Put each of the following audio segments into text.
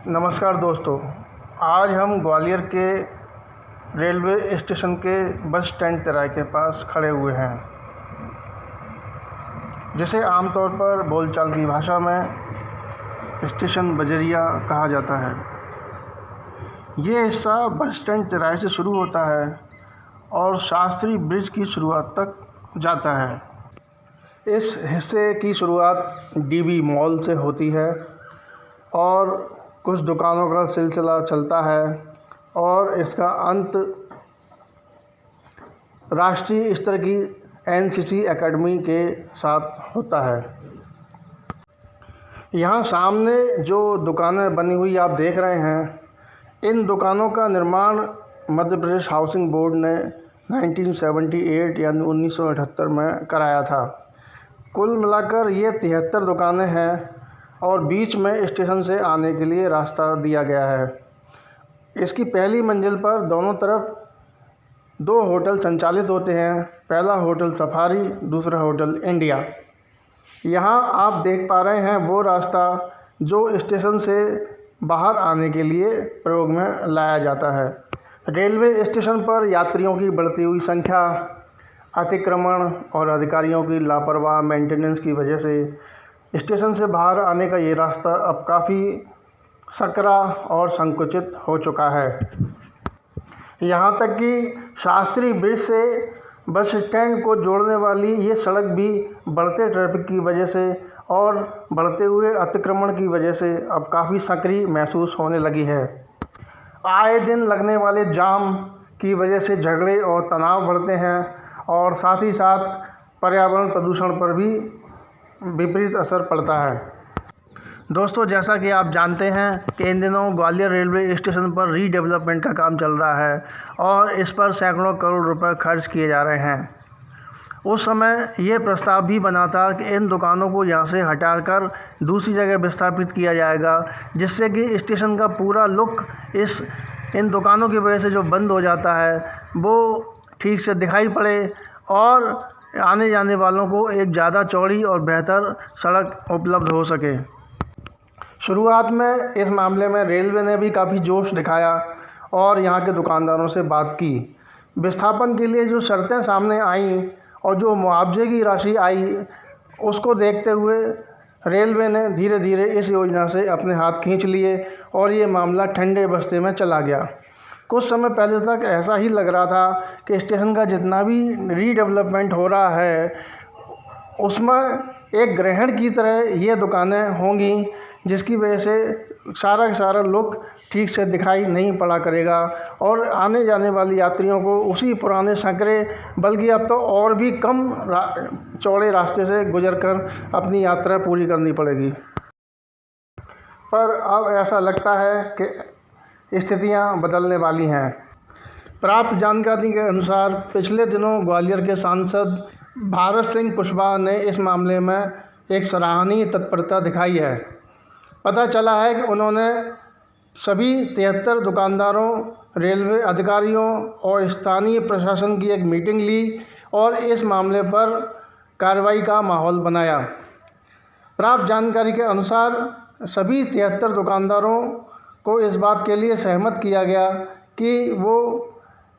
नमस्कार दोस्तों, आज हम ग्वालियर के रेलवे स्टेशन के बस स्टैंड तिराहे के पास खड़े हुए हैं, जिसे आमतौर पर बोलचाल की भाषा में स्टेशन बजरिया कहा जाता है। ये हिस्सा बस स्टैंड तिराहे से शुरू होता है और शास्त्री ब्रिज की शुरुआत तक जाता है। इस हिस्से की शुरुआत डीबी मॉल से होती है और कुछ दुकानों का सिलसिला चलता है और इसका अंत राष्ट्रीय स्तर की एनसीसी एकेडमी के साथ होता है। यहाँ सामने जो दुकानें बनी हुई आप देख रहे हैं, इन दुकानों का निर्माण मध्य प्रदेश हाउसिंग बोर्ड ने 1978 यानी 1978 में कराया था। कुल मिलाकर ये 73 दुकानें हैं और बीच में स्टेशन से आने के लिए रास्ता दिया गया है। इसकी पहली मंजिल पर दोनों तरफ 2 होटल संचालित होते हैं। पहला होटल सफारी, दूसरा होटल इंडिया। यहाँ आप देख पा रहे हैं वो रास्ता जो स्टेशन से बाहर आने के लिए प्रयोग में लाया जाता है। रेलवे स्टेशन पर यात्रियों की बढ़ती हुई संख्या, अतिक्रमण और अधिकारियों की लापरवाह मेंटेनेंस की वजह से स्टेशन से बाहर आने का ये रास्ता अब काफ़ी सकरा और संकुचित हो चुका है। यहाँ तक कि शास्त्री ब्रिज से बस स्टैंड को जोड़ने वाली ये सड़क भी बढ़ते ट्रैफिक की वजह से और बढ़ते हुए अतिक्रमण की वजह से अब काफ़ी सकरी महसूस होने लगी है। आए दिन लगने वाले जाम की वजह से झगड़े और तनाव बढ़ते हैं और साथ ही साथ पर्यावरण प्रदूषण पर भी विपरीत असर पड़ता है। दोस्तों, जैसा कि आप जानते हैं कि इन दिनों ग्वालियर रेलवे स्टेशन पर रीडेवलपमेंट का काम चल रहा है और इस पर सैकड़ों करोड़ रुपए खर्च किए जा रहे हैं। उस समय ये प्रस्ताव भी बना था कि इन दुकानों को यहाँ से हटाकर दूसरी जगह विस्थापित किया जाएगा, जिससे कि स्टेशन का पूरा लुक इन दुकानों की वजह से जो बंद हो जाता है वो ठीक से दिखाई पड़े और आने जाने वालों को एक ज़्यादा चौड़ी और बेहतर सड़क उपलब्ध हो सके। शुरुआत में इस मामले में रेलवे ने भी काफ़ी जोश दिखाया और यहाँ के दुकानदारों से बात की। विस्थापन के लिए जो शर्तें सामने आईं और जो मुआवजे की राशि आई, उसको देखते हुए रेलवे ने धीरे धीरे इस योजना से अपने हाथ खींच लिए और ये मामला ठंडे बस्ते में चला गया। कुछ समय पहले तक ऐसा ही लग रहा था कि स्टेशन का जितना भी रीडेवलपमेंट हो रहा है उसमें एक ग्रहण की तरह ये दुकानें होंगी, जिसकी वजह से सारा का सारा लुक ठीक से दिखाई नहीं पड़ा करेगा और आने जाने वाली यात्रियों को उसी पुराने संकरे बल्कि अब तो और भी कम चौड़े रास्ते से गुजरकर अपनी यात्रा पूरी करनी पड़ेगी। पर अब ऐसा लगता है कि स्थितियां बदलने वाली हैं। प्राप्त जानकारी के अनुसार पिछले दिनों ग्वालियर के सांसद भारत सिंह कुशवाहा ने इस मामले में एक सराहनीय तत्परता दिखाई है। पता चला है कि उन्होंने सभी 73 दुकानदारों, रेलवे अधिकारियों और स्थानीय प्रशासन की एक मीटिंग ली और इस मामले पर कार्रवाई का माहौल बनाया। प्राप्त जानकारी के अनुसार सभी 73 दुकानदारों को इस बात के लिए सहमत किया गया कि वो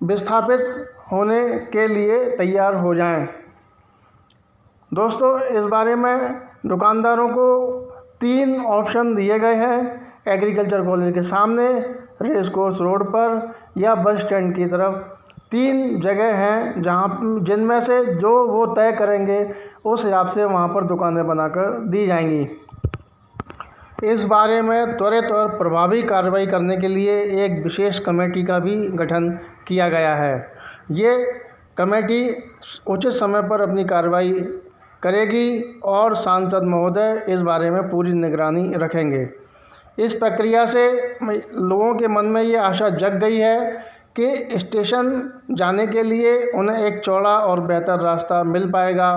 विस्थापित होने के लिए तैयार हो जाएं। दोस्तों, इस बारे में दुकानदारों को 3 ऑप्शन दिए गए हैं। एग्रीकल्चर कॉलेज के सामने, रेस कोर्स रोड पर या बस स्टैंड की तरफ 3 जगह हैं जिनमें से जो वो तय करेंगे उस हिसाब से वहाँ पर दुकानें बनाकर दी जाएंगी। इस बारे में त्वरित और प्रभावी कार्रवाई करने के लिए एक विशेष कमेटी का भी गठन किया गया है। ये कमेटी उचित समय पर अपनी कार्रवाई करेगी और सांसद महोदय इस बारे में पूरी निगरानी रखेंगे। इस प्रक्रिया से लोगों के मन में ये आशा जग गई है कि स्टेशन जाने के लिए उन्हें एक चौड़ा और बेहतर रास्ता मिल पाएगा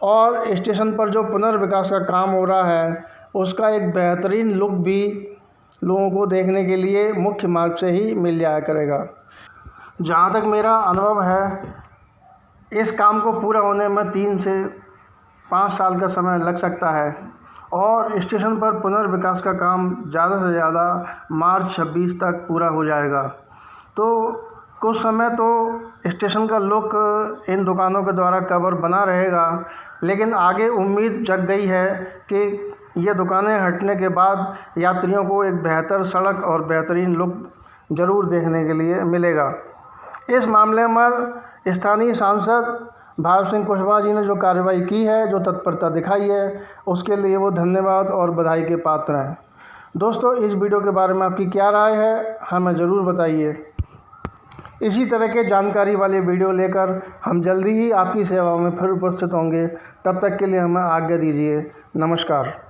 और स्टेशन पर जो पुनर्विकास का काम हो रहा है उसका एक बेहतरीन लुक भी लोगों को देखने के लिए मुख्य मार्ग से ही मिल जाया करेगा। जहाँ तक मेरा अनुभव है, इस काम को पूरा होने में 3 से 5 साल का समय लग सकता है और स्टेशन पर पुनर्विकास का काम ज़्यादा से ज़्यादा मार्च 26 तक पूरा हो जाएगा। तो कुछ समय तो स्टेशन का लुक इन दुकानों के द्वारा कवर बना रहेगा, लेकिन आगे उम्मीद जग गई है कि ये दुकानें हटने के बाद यात्रियों को एक बेहतर सड़क और बेहतरीन लुक ज़रूर देखने के लिए मिलेगा। इस मामले में स्थानीय सांसद भारत सिंह कुशवाहा जी ने जो कार्रवाई की है, जो तत्परता दिखाई है, उसके लिए वो धन्यवाद और बधाई के पात्र हैं। दोस्तों, इस वीडियो के बारे में आपकी क्या राय है, हमें ज़रूर बताइए। इसी तरह के जानकारी वाले वीडियो लेकर हम जल्दी ही आपकी सेवा में फिर उपस्थित होंगे। तब तक के लिए हमें आज्ञा दीजिए। नमस्कार।